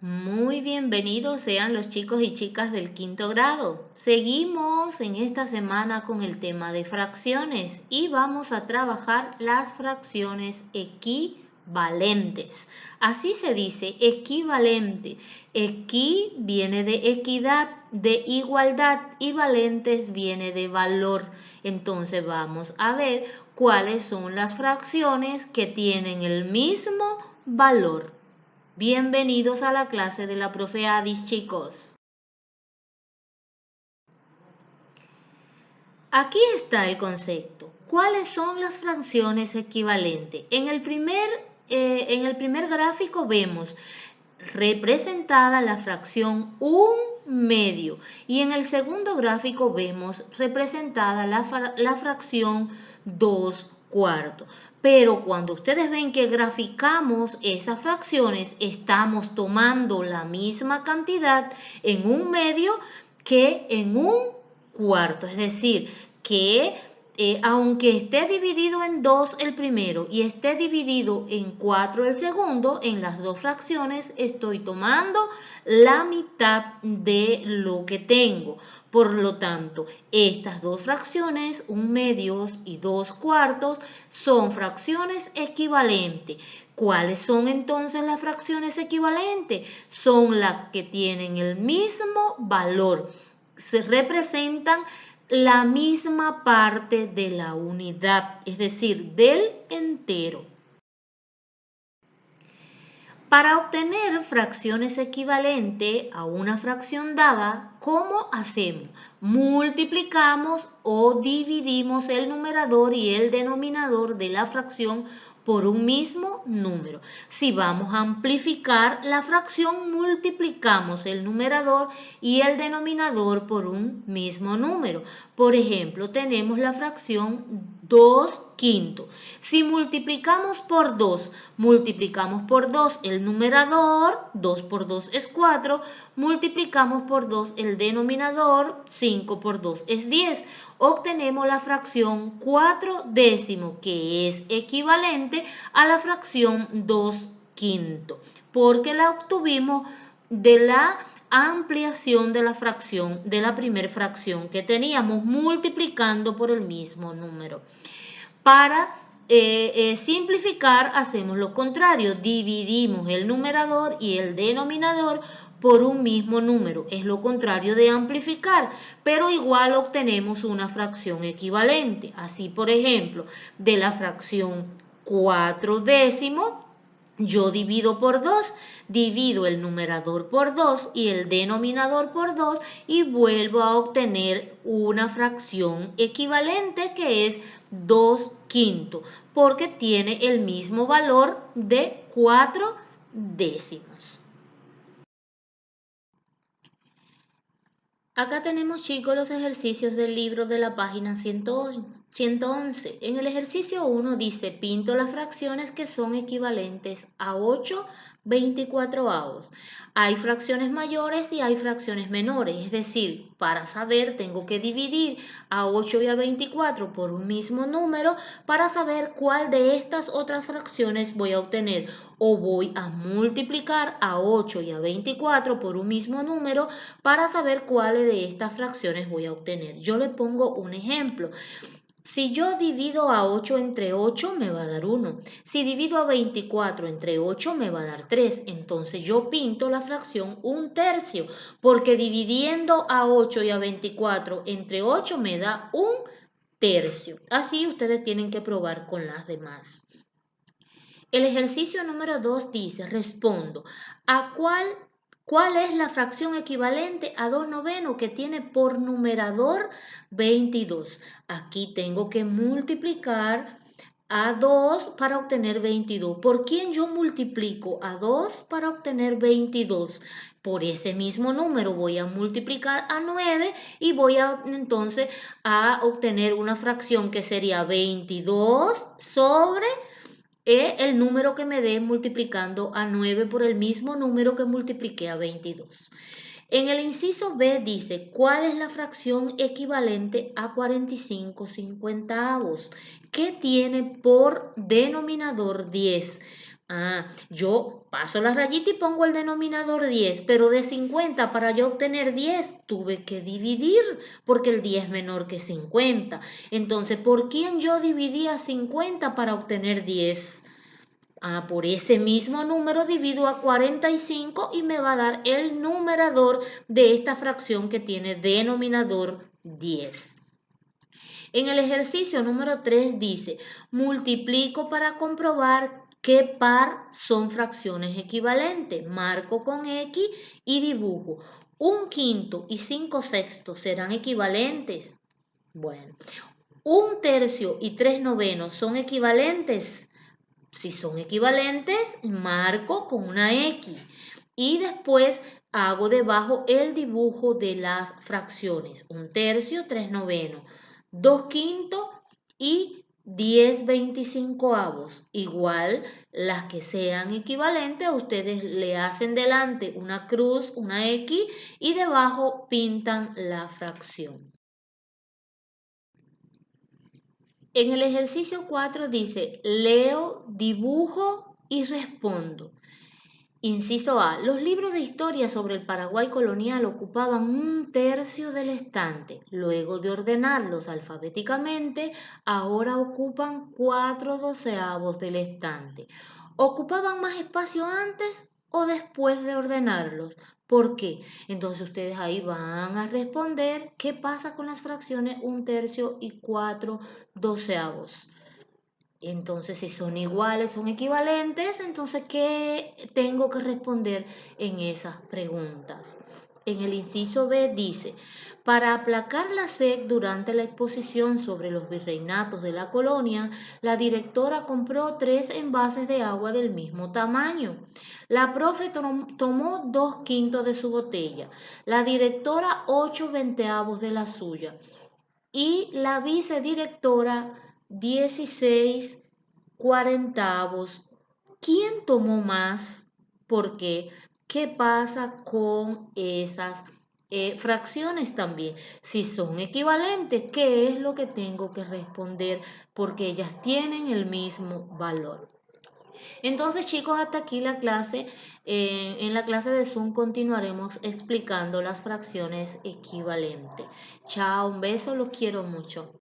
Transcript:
Muy bienvenidos sean los chicos y chicas del quinto grado. Seguimos en esta semana con el tema de fracciones y vamos a trabajar las fracciones equivalentes. Así se dice, equivalente. Equi viene de equidad, de igualdad y valentes viene de valor. Entonces vamos a ver cuáles son las fracciones que tienen el mismo valor. Bienvenidos a la clase de la profe Adis, chicos. Aquí está el concepto. ¿Cuáles son las fracciones equivalentes? En el primer gráfico vemos representada la fracción 1/2 y en el segundo gráfico vemos representada la fracción 2/4. Pero cuando ustedes ven que graficamos esas fracciones, estamos tomando la misma cantidad en 1/2 que en 1/4. Es decir, que aunque esté dividido en 2 el primero y esté dividido en 4 el segundo, en las dos fracciones estoy tomando la mitad de lo que tengo. Por lo tanto, estas dos fracciones, 1/2 y 2/4, son fracciones equivalentes. ¿Cuáles son entonces las fracciones equivalentes? Son las que tienen el mismo valor. Se representan la misma parte de la unidad, es decir, del entero. Para obtener fracciones equivalentes a una fracción dada, ¿cómo hacemos? Multiplicamos o dividimos el numerador y el denominador de la fracción por un mismo número. Si vamos a amplificar la fracción, multiplicamos el numerador y el denominador por un mismo número. Por ejemplo, tenemos la fracción 2/5. Si multiplicamos por 2, multiplicamos por 2 el numerador, 2 por 2 es 4, multiplicamos por 2 el denominador, 5 por 2 es 10. Obtenemos la fracción 4/10, que es equivalente a la fracción 2/5, porque la obtuvimos de la ampliación de la fracción, de la primera fracción que teníamos, multiplicando por el mismo número. Para simplificar, hacemos lo contrario, dividimos el numerador y el denominador por un mismo número. Es lo contrario de amplificar, pero igual obtenemos una fracción equivalente. Así, por ejemplo, de la fracción 4/10, yo divido por 2, divido el numerador por 2 y el denominador por 2 y vuelvo a obtener una fracción equivalente que es 2/5, porque tiene el mismo valor de 4/10. Acá tenemos, chicos, los ejercicios del libro de la página 111. En el ejercicio 1 dice, pinto las fracciones que son equivalentes a 8/24. Hay fracciones mayores y hay fracciones menores, es decir, para saber tengo que dividir a 8 y a 24 por un mismo número para saber cuál de estas otras fracciones voy a obtener, o voy a multiplicar a 8 y a 24 por un mismo número para saber cuáles de estas fracciones voy a obtener. Yo le pongo un ejemplo. Si yo divido a 8 entre 8 me va a dar 1. Si divido a 24 entre 8 me va a dar 3. Entonces yo pinto la fracción 1/3, porque dividiendo a 8 y a 24 entre 8 me da 1/3. Así ustedes tienen que probar con las demás. El ejercicio número 2 dice, respondo, ¿cuál es la fracción equivalente a 2/9 que tiene por numerador 22? Aquí tengo que multiplicar a 2 para obtener 22. ¿Por quién yo multiplico a 2 para obtener 22? Por ese mismo número voy a multiplicar a 9 y voy entonces a obtener una fracción que sería 22 sobre el número que me dé multiplicando a 9 por el mismo número que multipliqué a 22. En el inciso B dice, ¿cuál es la fracción equivalente a 45/50? ¿Qué tiene por denominador 10? Yo paso la rayita y pongo el denominador 10, pero de 50 para yo obtener 10 tuve que dividir porque el 10 es menor que 50. Entonces, ¿por quién yo dividía 50 para obtener 10? Por ese mismo número divido a 45 y me va a dar el numerador de esta fracción que tiene denominador 10. En el ejercicio número 3 dice, multiplico para comprobar qué par son fracciones equivalentes. Marco con X y dibujo. 1/5 y 5/6 serán equivalentes. Bueno, 1/3 y 3/9 son equivalentes. Si son equivalentes, marco con una X y después hago debajo el dibujo de las fracciones. 1/3, 3/9, 2/5 y 10/25. Igual las que sean equivalentes, ustedes le hacen delante una cruz, una X y debajo pintan la fracción. En el ejercicio 4 dice, leo, dibujo y respondo. Inciso A. Los libros de historia sobre el Paraguay colonial ocupaban 1/3 del estante. Luego de ordenarlos alfabéticamente, ahora ocupan 4/12 del estante. ¿Ocupaban más espacio antes o después de ordenarlos? ¿Por qué? Entonces ustedes ahí van a responder qué pasa con las fracciones 1/3 y 4/12. Entonces, si son iguales, son equivalentes, entonces, ¿qué tengo que responder en esas preguntas? En el inciso B dice, para aplacar la sed durante la exposición sobre los virreinatos de la colonia, la directora compró 3 envases de agua del mismo tamaño. La profe tomó 2/5 de su botella, la directora 8/20 de la suya y la vicedirectora 16/40. ¿Quién tomó más? ¿Por qué? ¿Qué pasa con esas fracciones también? Si son equivalentes, ¿qué es lo que tengo que responder? Porque ellas tienen el mismo valor. Entonces, chicos, hasta aquí la clase. En la clase de Zoom continuaremos explicando las fracciones equivalentes. Chao, un beso, los quiero mucho.